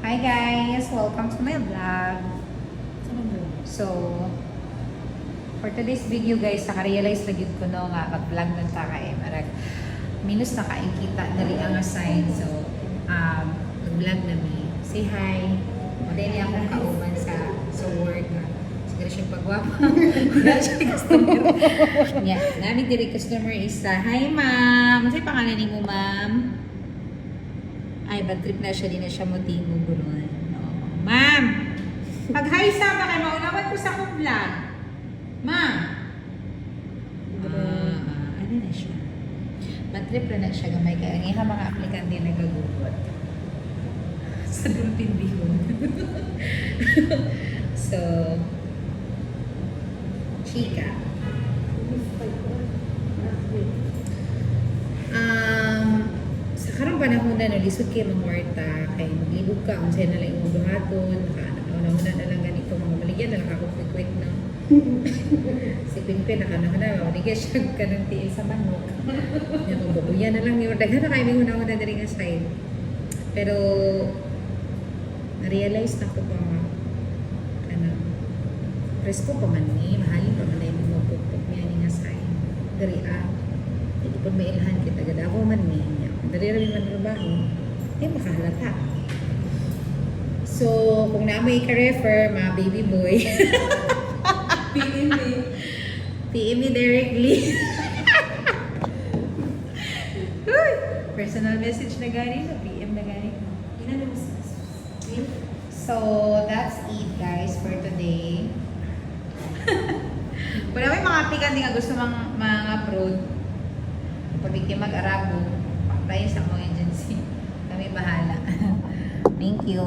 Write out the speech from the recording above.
Hi guys! Welcome to my vlog. So, for today's video guys, naka-realize na yun ko no nga mag-vlog ng taka marag minus nakaingkita na rin ang assign. So, mag-vlog na mi. Say hi! O din niya akong kauban sa work. Siguro siyang pagwapa. Wala siya customer. Yeah, namin diri customer is hi ma'am! Ano pangalan niyo ma'am? Ay, bad trip na siya, di na siya motingo gulon. No. Ma'am! Pag-hi sa ba kayo, maunawan ko sa akong vlog. Ma'am! Ano na siya? Bad trip na siya gamay kaya nga mga aplikante na nagagugot. Sa dulpin bihon. So, chika. Sa karang panahon na lisod kayo mga warta, kay maglibog ka, kung sa'yo na lang yung buhaton, nakauna na lang ganito, mga maligyan na lang ako quick no? Si Pinpin, nakana maligyan siya ka ng tiil sa manok. Yan na lang yung daghan na kayo may una-una na rin aside. Pero, na-realize na ko pa presko pa man ni, mahalin pa man na yung mapupok niya ni aside. Dari hindi po may ilhan kita, gadawa man niya. Dari-dari man trabaho, makahalata. So, kung na may ka-refer, mga baby boy, PM me directly. Personal message na gani, sa PM na gani. So, that's it guys for today. Kung na may mga aplikante nga gusto mga upload, pag mag-arabo, apply sa mga agency. Kami bahala. Thank you.